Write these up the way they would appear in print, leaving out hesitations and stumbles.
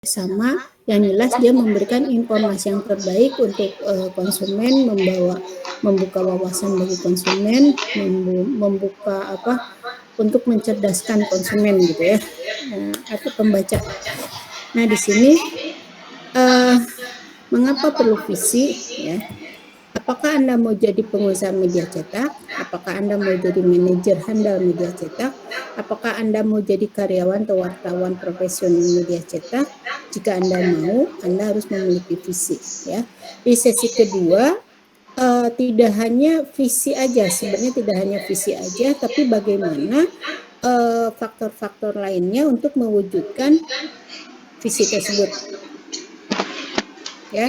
sama, yang jelas dia memberikan informasi yang terbaik untuk konsumen, membuka wawasan bagi konsumen, membuka untuk mencerdaskan konsumen gitu ya, atau pembaca. Nah di sini mengapa perlu visi ya? Apakah Anda mau jadi pengusaha media cetak? Apakah Anda mau jadi manajer handal media cetak? Apakah Anda mau jadi karyawan atau wartawan profesional media cetak? Jika Anda mau, Anda harus memiliki visi ya. Di sesi kedua tidak hanya visi aja, sebenarnya tidak hanya visi aja, tapi bagaimana faktor-faktor lainnya untuk mewujudkan visi tersebut. Ya,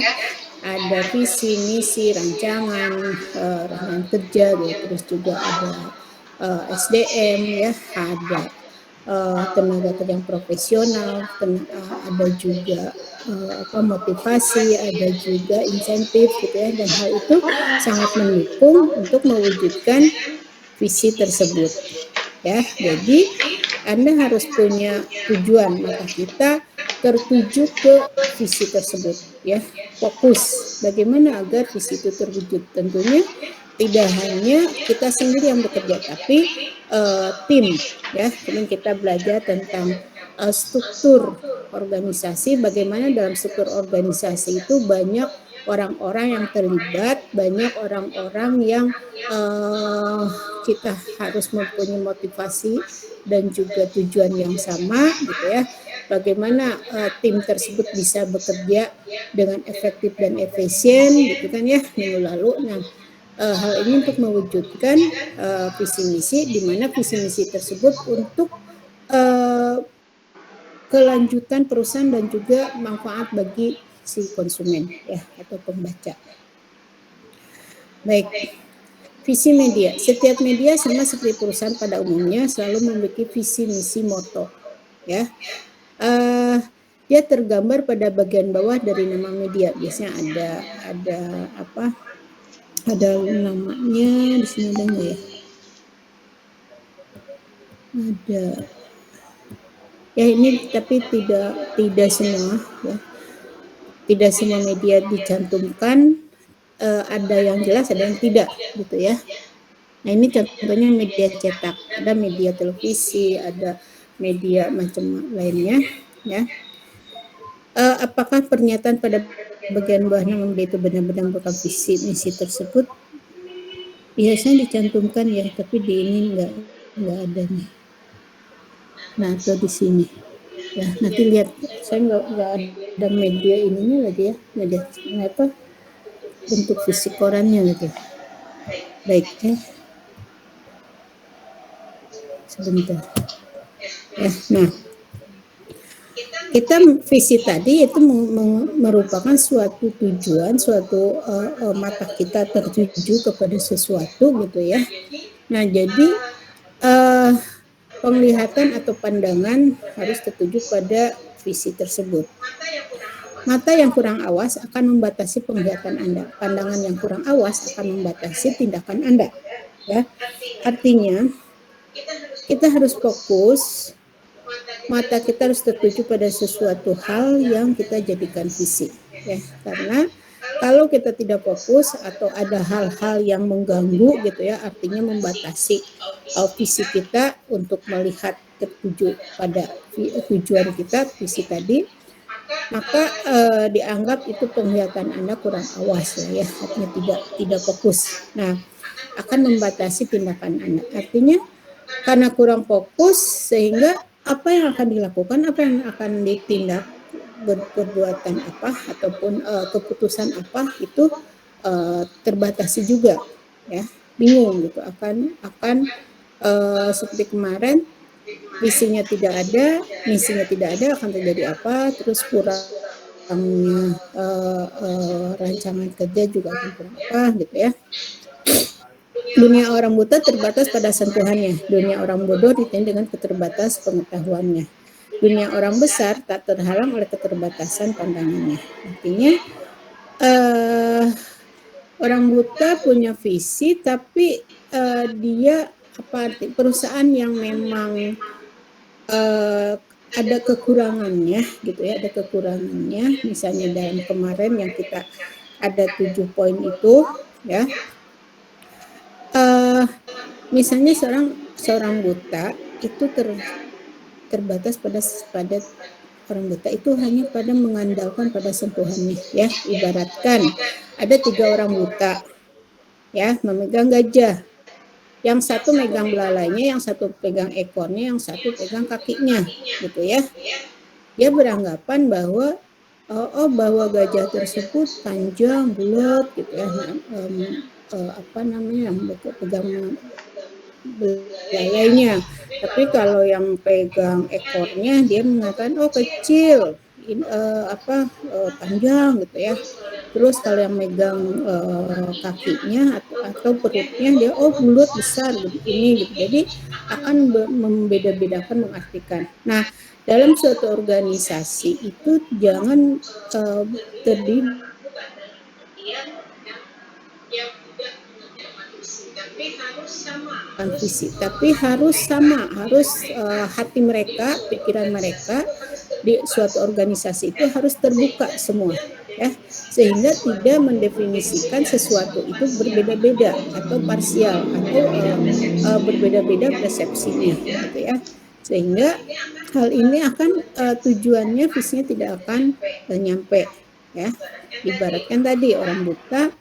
ada visi, misi, rancangan kerja, terus juga ada SDM ya, ada tenaga kerja yang profesional, ada juga motivasi, ada juga insentif gitu ya, dan hal itu sangat mendukung untuk mewujudkan visi tersebut ya. Jadi Anda harus punya tujuan, maka kita tertuju ke visi tersebut ya. Fokus bagaimana agar visi itu terwujud. Tentunya tidak hanya kita sendiri yang bekerja, tapi tim ya. Kemudian kita belajar tentang struktur organisasi, bagaimana dalam struktur organisasi itu banyak orang-orang yang terlibat, banyak orang-orang yang kita harus mempunyai motivasi dan juga tujuan yang sama gitu ya. Bagaimana tim tersebut bisa bekerja dengan efektif dan efisien gitu kan ya minggu lalu. Nah, hal ini untuk mewujudkan visi misi, di mana visi misi tersebut untuk kelanjutan perusahaan dan juga manfaat bagi si konsumen ya atau pembaca. Baik. Visi media. Setiap media sama seperti perusahaan pada umumnya selalu memiliki visi misi moto ya. Dia tergambar pada bagian bawah dari nama media. Biasanya ada namanya di sini, ada nggak ya? Ada. Ya ini tapi tidak semua ya. Tidak semua media dicantumkan, ada yang jelas, ada yang tidak gitu ya. Nah ini contohnya media cetak, ada media televisi, ada media macam lainnya ya. Apakah pernyataan pada bagian bawah nama media itu benar-benar merupakan visi misi tersebut? Biasanya dicantumkan ya, tapi di ini nggak ada nih. Nah atau di sini ya, nanti lihat, saya nggak ada media ininya lagi ya, media bentuk fisik korannya gitu. Baik sebentar ya. Nah kita visi tadi itu merupakan suatu tujuan, suatu mata kita tertuju kepada sesuatu gitu ya. Nah jadi penglihatan atau pandangan harus tertuju pada visi tersebut. Mata yang kurang awas akan membatasi penglihatan Anda. Pandangan yang kurang awas akan membatasi tindakan Anda. Ya, artinya kita harus fokus. Mata kita harus tertuju pada sesuatu hal yang kita jadikan visi. Ya, karena kalau kita tidak fokus atau ada hal-hal yang mengganggu gitu ya, artinya membatasi visi kita untuk melihat tertuju pada tujuan kita, visi tadi, maka dianggap itu penglihatan Anda kurang awas ya, artinya tidak fokus. Nah, akan membatasi tindakan Anda. Artinya karena kurang fokus sehingga apa yang akan dilakukan, apa yang akan ditindak, perbuatan apa ataupun keputusan apa itu terbatasi juga ya, bingung gitu, akan seperti kemarin visinya tidak ada, misinya tidak ada, akan terjadi apa, terus kurangnya rancangan kerja juga akan kurang apa gitu ya. Dunia orang buta terbatas pada sentuhannya, dunia orang bodoh ditandai dengan keterbatas pengetahuannya. Dunia orang besar tak terhalang oleh keterbatasan pandangannya. Artinya orang buta punya visi, tapi dia perusahaan yang memang ada kekurangannya gitu ya, ada kekurangannya. Misalnya dalam kemarin yang kita ada 7 poin itu ya. Misalnya seorang buta itu terbatas pada orang buta itu hanya pada mengandalkan pada sentuhannya ya. Ibaratkan ada 3 orang buta ya memegang gajah. Yang satu megang belalainya, yang satu pegang ekornya, yang satu pegang kakinya, gitu ya. Dia beranggapan bahwa bahwa gajah tersebut panjang, bulat, gitu ya. Apa namanya, yang pegang belalainya. Tapi kalau yang pegang ekornya, dia mengatakan oh kecil, panjang, gitu ya. Terus kalau yang megang kakinya atau perutnya dia oh bulat besar ini gitu. Jadi akan membeda-bedakan mengartikan. Nah, dalam suatu organisasi itu jangan terdiri visi, tapi harus sama, harus hati mereka, pikiran mereka di suatu organisasi itu harus terbuka semua ya, sehingga tidak mendefinisikan sesuatu itu berbeda-beda atau parsial atau berbeda-beda persepsinya gitu ya, sehingga hal ini akan tujuannya visinya tidak akan nyampe ya. Ibaratkan tadi orang buta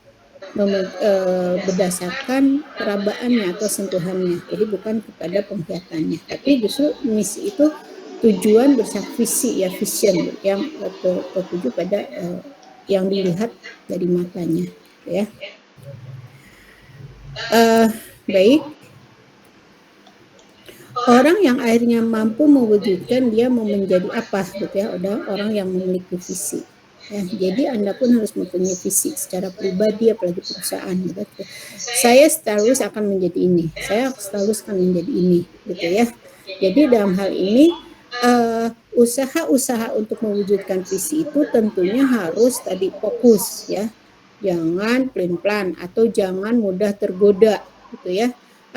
berdasarkan perabaannya atau sentuhannya, jadi bukan kepada penglihatannya, tapi justru misi itu tujuan bersama visi ya, vision yang tertuju pada yang dilihat dari matanya ya. Baik, orang yang akhirnya mampu mewujudkan dia mau menjadi apa gitu ya, orang yang memiliki visi ya. Jadi Anda pun harus mempunyai visi secara pribadi apalagi perusahaan gitu. Saya selalu akan menjadi ini, saya selalu akan menjadi ini gitu ya. Jadi dalam hal ini usaha-usaha untuk mewujudkan visi itu tentunya harus tadi fokus ya. Jangan plan-plan atau jangan mudah tergoda gitu ya.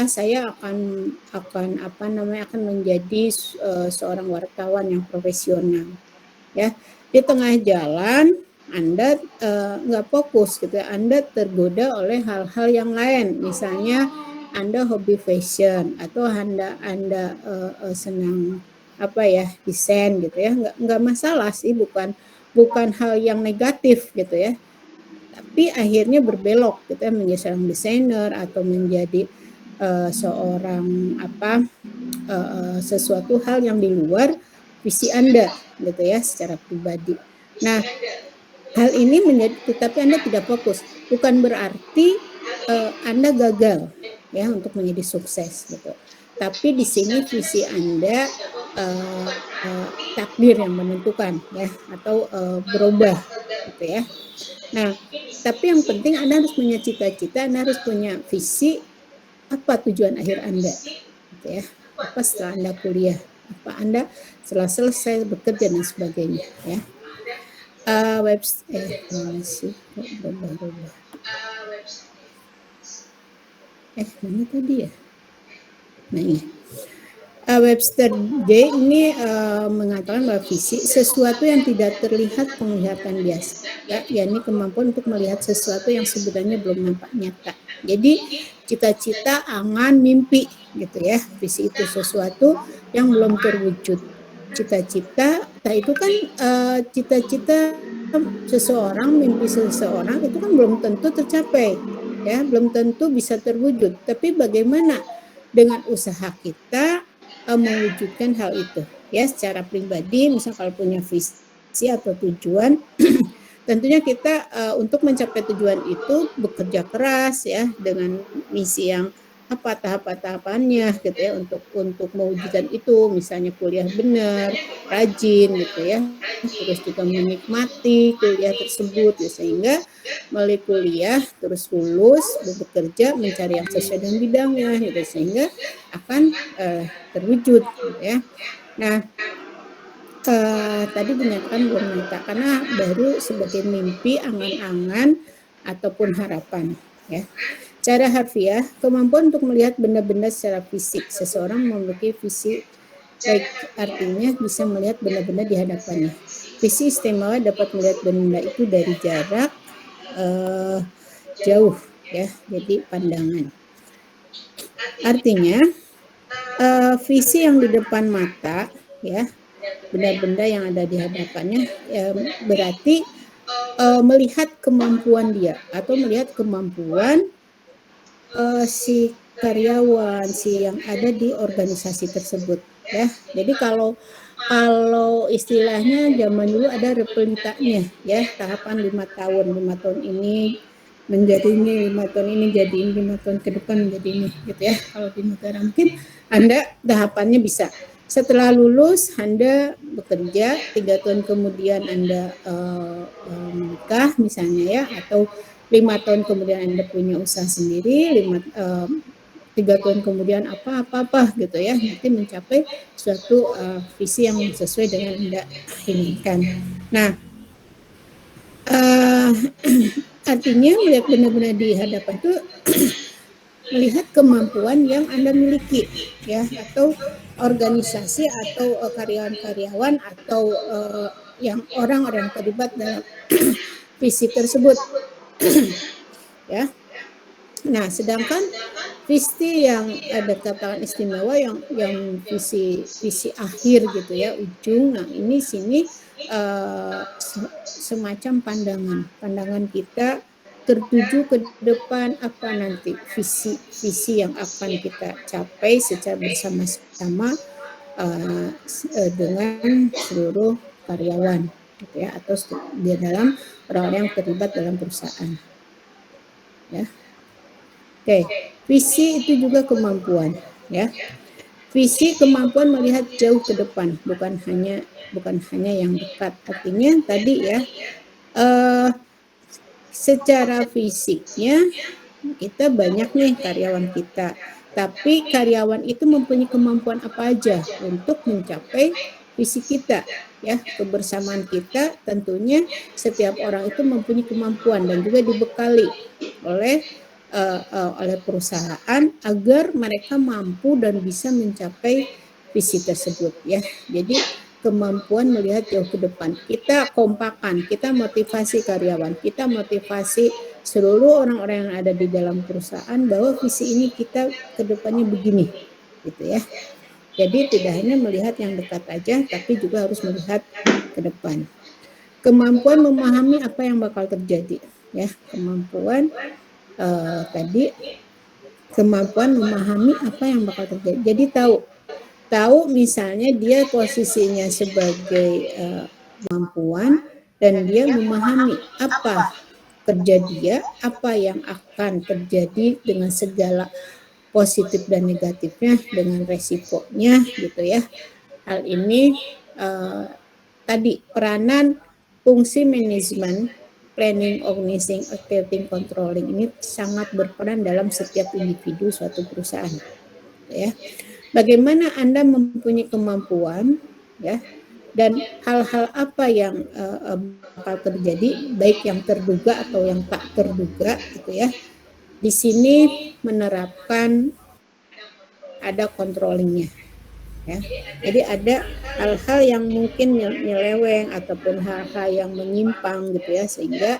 Saya akan menjadi seorang wartawan yang profesional ya. Di tengah jalan Anda nggak fokus gitu ya, Anda tergoda oleh hal-hal yang lain, misalnya Anda hobi fashion atau Anda senang desain gitu ya, nggak masalah sih, bukan hal yang negatif gitu ya, tapi akhirnya berbelok gitu ya, menjadi seorang desainer atau menjadi seorang sesuatu hal yang di luar visi Anda gitu ya secara pribadi. Nah, hal ini tetapi Anda tidak fokus, bukan berarti Anda gagal ya untuk menjadi sukses gitu. Tapi di sini visi Anda takdir yang menentukan ya, atau berubah gitu ya. Nah, tapi yang penting Anda harus punya cita-cita, Anda harus punya visi, apa tujuan akhir Anda gitu ya. Apa setelah Anda kuliah, apa Anda setelah selesai bekerja dan sebagainya ya. Mana sih kok berubah-ubah. Mana tadi ya? Nah ini. Webster J ini mengatakan bahwa visi sesuatu yang tidak terlihat penglihatan biasa, yakni kemampuan untuk melihat sesuatu yang sebenarnya belum nampak nyata. Jadi cita-cita, angan, mimpi gitu ya. Visi itu sesuatu yang belum terwujud. Cita-cita, itu kan cita-cita seseorang, mimpi seseorang itu kan belum tentu tercapai ya, belum tentu bisa terwujud. Tapi bagaimana dengan usaha kita mewujudkan hal itu ya, secara pribadi misal kalau punya visi atau tujuan tentunya kita untuk mencapai tujuan itu bekerja keras ya, dengan misi yang tahap-tahapannya gitu ya, untuk mewujudkan itu, misalnya kuliah benar, rajin gitu ya, terus juga menikmati kuliah tersebut ya, sehingga melalui kuliah terus lulus, bekerja mencari yang sesuai dengan bidangnya gitu, sehingga akan terwujud gitu ya. Nah, tadi dinyatakan belum nyata karena baru sebagai mimpi, angan-angan ataupun harapan ya. Cara harfiah, kemampuan untuk melihat benda-benda secara fisik. Seseorang memiliki visi baik artinya bisa melihat benda-benda di hadapannya. Visi istimewa dapat melihat benda itu dari jarak jauh ya, jadi pandangan. Artinya visi yang di depan mata ya, benda-benda yang ada di hadapannya berarti melihat kemampuan dia atau melihat kemampuan si karyawan, si yang ada di organisasi tersebut ya. Jadi kalau istilahnya zaman dulu ada repelitanya ya, tahapan 5 tahun ini menjadi ini, 5 tahun ini jadi ini, 5 tahun ke depan menjadi ini gitu ya. Kalau di negara mungkin Anda tahapannya bisa setelah lulus Anda bekerja, 3 tahun kemudian Anda menikah misalnya ya, atau 5 tahun kemudian Anda punya usaha sendiri, 3 tahun kemudian apa gitu ya, nanti mencapai suatu visi yang sesuai dengan Anda inginkan. Nah, artinya melihat benar-benar di hadapan itu melihat kemampuan yang Anda miliki ya, atau organisasi atau karyawan-karyawan atau yang orang-orang terlibat dalam visi tersebut ya. Nah, sedangkan visi yang ada katakan istimewa yang visi akhir gitu ya, ujung. Nah, ini sini semacam pandangan kita tertuju ke depan apa nanti visi yang akan kita capai secara bersama-sama dengan seluruh karyawan gitu ya, atau di dalam orang-orang yang terlibat dalam perusahaan ya. Oke, visi itu juga kemampuan ya. Visi kemampuan melihat jauh ke depan, bukan hanya yang dekat. Artinya tadi ya, secara fisiknya kita banyak nih karyawan kita, tapi karyawan itu mempunyai kemampuan apa aja untuk mencapai visi kita ya. Kebersamaan kita tentunya setiap orang itu mempunyai kemampuan dan juga dibekali oleh perusahaan agar mereka mampu dan bisa mencapai visi tersebut ya. Jadi kemampuan melihat jauh ke depan. Kita kompakan, kita motivasi karyawan, kita motivasi seluruh orang-orang yang ada di dalam perusahaan bahwa visi ini kita ke depannya begini gitu ya. Jadi tidak hanya melihat yang dekat aja, tapi juga harus melihat ke depan. Kemampuan memahami apa yang bakal terjadi ya. Kemampuan tadi kemampuan memahami apa yang bakal terjadi. Jadi tahu misalnya dia posisinya sebagai kemampuan dan dia memahami apa kerja dia, apa yang akan terjadi dengan segala positif dan negatifnya, dengan resikonya gitu ya. Hal ini tadi peranan fungsi manajemen, planning, organizing, accounting, controlling ini sangat berperan dalam setiap individu suatu perusahaan ya. Bagaimana Anda mempunyai kemampuan ya, dan hal-hal apa yang bakal terjadi, baik yang terduga atau yang tak terduga gitu ya. Di sini menerapkan ada controllingnya ya. Jadi ada hal-hal yang mungkin nyeleweng ataupun hal-hal yang menyimpang gitu ya, sehingga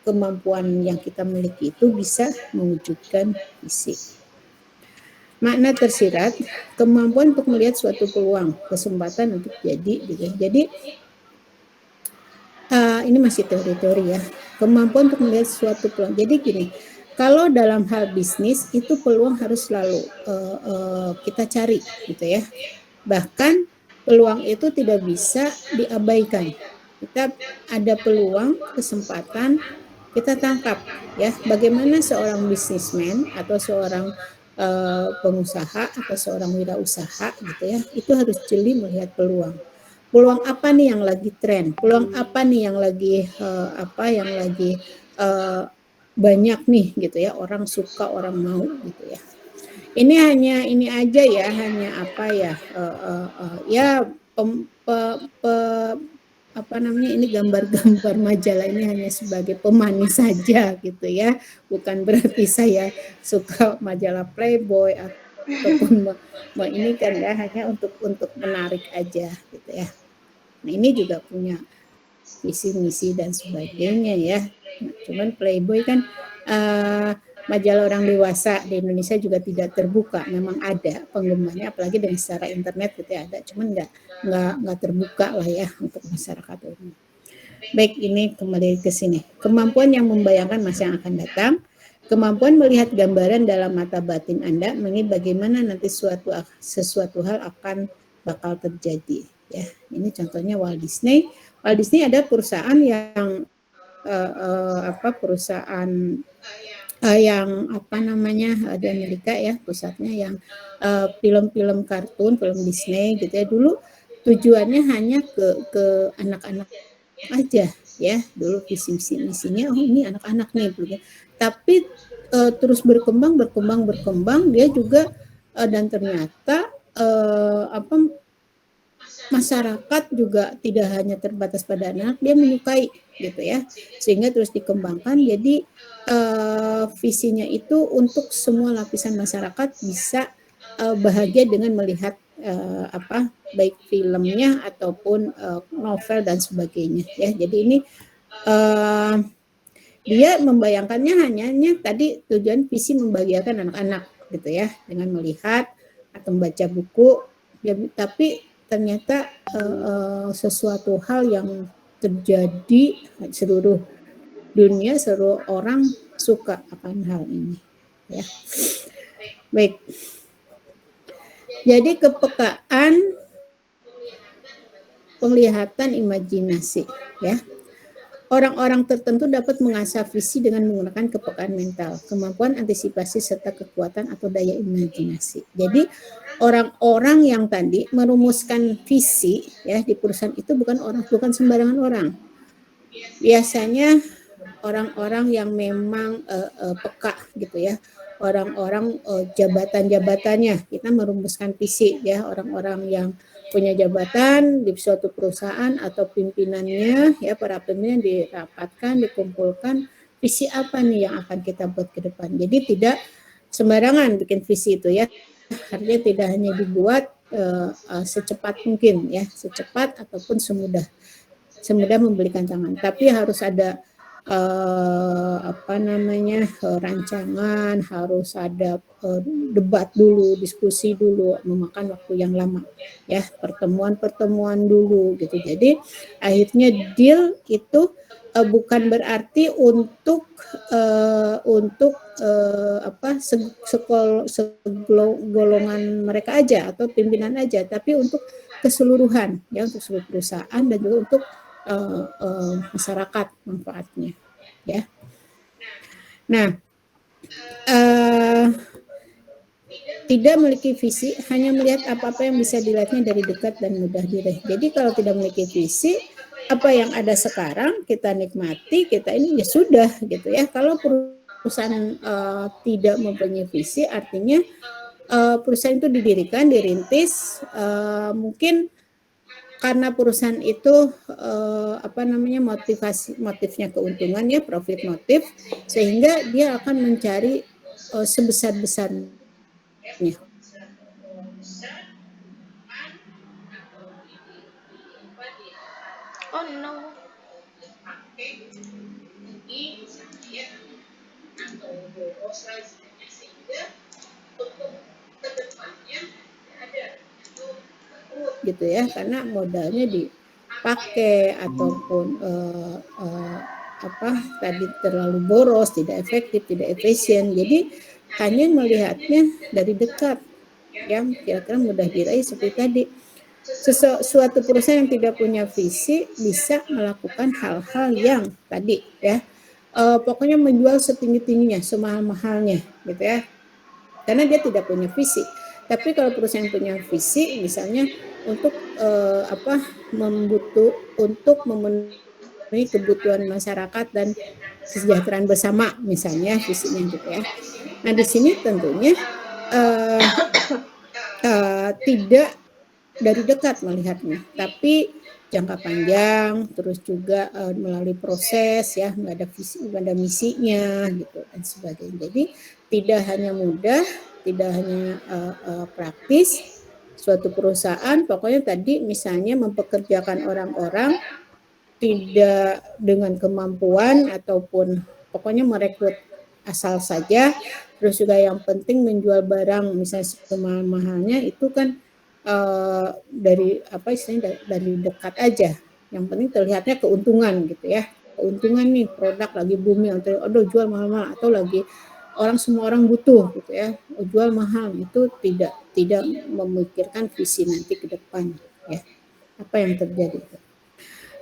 kemampuan yang kita miliki itu bisa mewujudkan visi. Makna tersirat, kemampuan untuk melihat suatu peluang, kesempatan untuk jadi gitu. Jadi ini masih teori-teori ya. Kemampuan untuk melihat suatu peluang. Jadi gini, kalau dalam hal bisnis itu peluang harus selalu kita cari gitu ya. Bahkan peluang itu tidak bisa diabaikan. Kita ada peluang, kesempatan, kita tangkap ya. Bagaimana seorang bisnismen atau seorang pengusaha atau seorang wirausaha gitu ya, itu harus jeli melihat peluang. Peluang apa nih yang lagi tren? Peluang apa nih yang lagi banyak nih gitu ya, orang suka, orang mau gitu ya. Ini hanya ini aja ya, hanya apa ya, ya apa namanya, ini gambar-gambar majalah ini hanya sebagai pemanis saja gitu ya, bukan berarti saya suka majalah Playboy ataupun ini kan ya hanya untuk menarik aja gitu ya. Nah, ini juga punya visi misi dan sebagainya ya. Nah, cuman Playboy kan majalah orang dewasa di Indonesia juga tidak terbuka. Memang ada penggemarnya, apalagi dengan secara internet gitu ya ada, cuman nggak terbuka lah ya untuk masyarakat umum. Baik, ini kembali ke sini. Kemampuan yang membayangkan masa yang akan datang, kemampuan melihat gambaran dalam mata batin Anda mengenai bagaimana nanti sesuatu hal akan bakal terjadi. Ya, ini contohnya Walt Disney. Walt Disney ada perusahaan yang perusahaan yang apa namanya di Amerika ya, pusatnya yang film-film kartun, film Disney gitu ya. Dulu tujuannya hanya ke anak-anak aja ya, dulu visi misinya ini anak-anak nih gitu. Tapi terus berkembang dia juga dan ternyata masyarakat juga tidak hanya terbatas pada anak, dia menyukai gitu ya, sehingga terus dikembangkan. Jadi visinya itu untuk semua lapisan masyarakat bisa bahagia dengan melihat baik filmnya ataupun novel dan sebagainya ya. Jadi ini dia membayangkannya hanya tadi tujuan visi membahagiakan anak-anak gitu ya, dengan melihat atau membaca buku ya, tapi ternyata sesuatu hal yang terjadi seluruh dunia, seluruh orang suka akan hal ini ya. Baik, jadi kepekaan penglihatan imajinasi ya. Orang-orang tertentu dapat mengasah visi dengan menggunakan kepekaan mental, kemampuan antisipasi serta kekuatan atau daya imajinasi. Jadi orang-orang yang tadi merumuskan visi ya di perusahaan itu bukan sembarangan orang. Biasanya orang-orang yang memang peka gitu ya. Orang-orang jabatan-jabatannya, kita merumuskan visi ya, orang-orang yang punya jabatan di suatu perusahaan atau pimpinannya ya, para pimpinan dirapatkan, dikumpulkan, visi apa nih yang akan kita buat ke depan. Jadi tidak sembarangan bikin visi itu ya, artinya tidak hanya dibuat secepat mungkin ya, secepat ataupun semudah membelikan tangan, tapi harus ada rancangan, harus ada debat dulu, diskusi dulu, memakan waktu yang lama ya, pertemuan dulu gitu. Jadi akhirnya deal itu bukan berarti untuk segolongan mereka aja atau pimpinan aja, tapi untuk keseluruhan ya, untuk seluruh perusahaan dan juga untuk masyarakat manfaatnya ya. Nah, tidak memiliki visi, hanya melihat apa-apa yang bisa dilihatnya dari dekat dan mudah diraih. Jadi kalau tidak memiliki visi, apa yang ada sekarang kita nikmati, kita ini ya sudah gitu ya. Kalau perusahaan tidak mempunyai visi, artinya perusahaan itu didirikan, dirintis, mungkin karena perusahaan itu motifnya keuntungan ya, profit motif, sehingga dia akan mencari sebesar-besarnya. Oh no. Gitu ya, karena modalnya dipakai ataupun tadi terlalu boros, tidak efektif, tidak efisien. Jadi hanya melihatnya dari dekat yang kira-kira mudah diraih seperti tadi. Suatu perusahaan yang tidak punya visi bisa melakukan hal-hal yang tadi ya, pokoknya menjual setinggi-tingginya, semahal-mahalnya gitu ya, karena dia tidak punya visi. Tapi kalau perusahaan punya visi, misalnya untuk untuk memenuhi kebutuhan masyarakat dan kesejahteraan bersama, misalnya visinya gitu ya. Nah di sini tentunya tidak dari dekat melihatnya, tapi jangka panjang, terus juga melalui proses ya, nggak ada visi, nggak ada misinya gitu dan sebagainya. Jadi tidak hanya mudah, tidak hanya praktis, suatu perusahaan pokoknya tadi misalnya mempekerjakan orang-orang tidak dengan kemampuan ataupun pokoknya merekrut asal saja, terus juga yang penting menjual barang misalnya semahal-mahalnya itu kan dari apa istilahnya dari dekat aja. Yang penting terlihatnya keuntungan gitu ya. Keuntungan nih produk lagi booming atau aduh jual mahal-mahal atau lagi semua orang butuh gitu ya. Jual mahal itu tidak memikirkan visi nanti ke depan ya. Apa yang terjadi?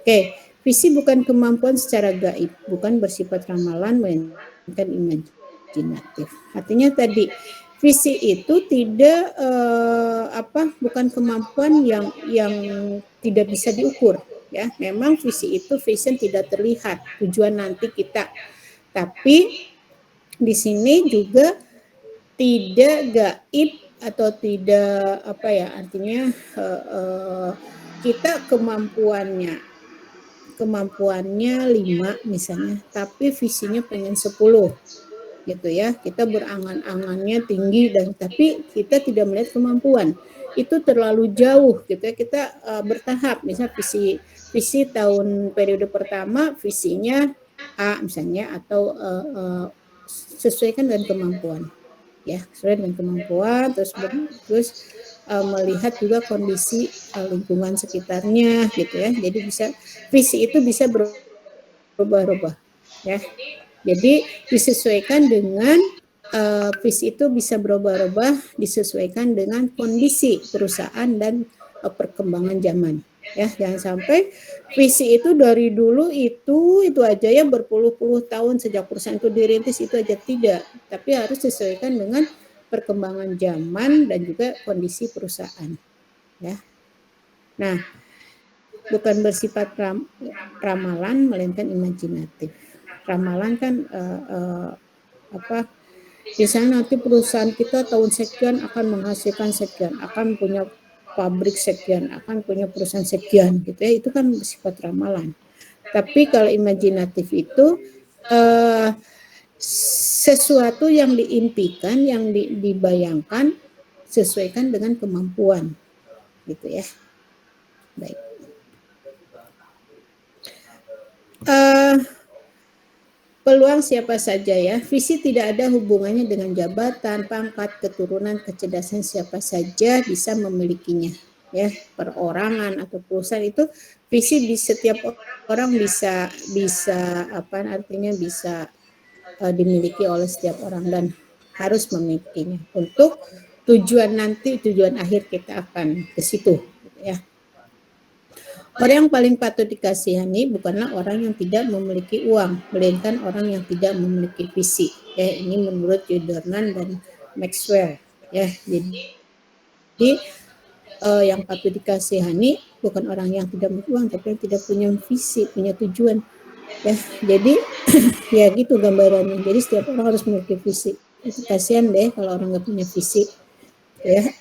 Oke, visi bukan kemampuan secara gaib, bukan bersifat ramalan melainkan imajinatif. Artinya tadi visi itu tidak bukan kemampuan yang tidak bisa diukur ya. Memang visi itu vision tidak terlihat tujuan nanti kita. Tapi di sini juga tidak gaib atau tidak artinya kita kemampuannya 5 misalnya, tapi visinya pengen 10 gitu ya. Kita berangan-angannya tinggi dan tapi kita tidak melihat kemampuan. Itu terlalu jauh gitu ya. Kita bertahap, misalnya visi tahun periode pertama visinya A misalnya atau sesuaikan dengan kemampuan. Ya, sesuai dengan kemampuan terus melihat juga kondisi lingkungan sekitarnya gitu ya. Jadi visi itu bisa berubah-ubah ya. Jadi disesuaikan dengan visi itu bisa berubah-ubah disesuaikan dengan kondisi perusahaan dan perkembangan zaman ya. Jangan sampai visi itu dari dulu itu aja ya berpuluh-puluh tahun sejak perusahaan itu dirintis itu aja tidak, tapi harus disesuaikan dengan perkembangan zaman dan juga kondisi perusahaan ya. Nah, bukan bersifat ramalan melainkan imajinatif. Ramalan kan misalnya nanti perusahaan kita tahun sekian akan menghasilkan sekian, akan punya pabrik sekian, akan punya perusahaan sekian gitu ya, itu kan bersifat ramalan. Tapi kalau imajinatif itu sesuatu yang diimpikan, yang dibayangkan sesuaikan dengan kemampuan gitu ya. Baik. Peluang siapa saja ya. Visi tidak ada hubungannya dengan jabatan, pangkat, keturunan, kecerdasan, siapa saja bisa memilikinya. Ya, perorangan atau perusahaan itu visi di setiap orang bisa dimiliki oleh setiap orang dan harus memilikinya untuk tujuan akhir kita akan ke situ ya. Orang yang paling patut dikasihani bukanlah orang yang tidak memiliki uang, melainkan orang yang tidak memiliki visi. Ya, ini menurut Jordan dan Maxwell. Ya, jadi yang patut dikasihani bukan orang yang tidak memiliki uang, tapi yang tidak punya visi, punya tujuan. Ya, jadi ya gitu gambarannya. Jadi setiap orang harus memiliki visi. Itu kasihan deh kalau orang nggak punya visi. Ya.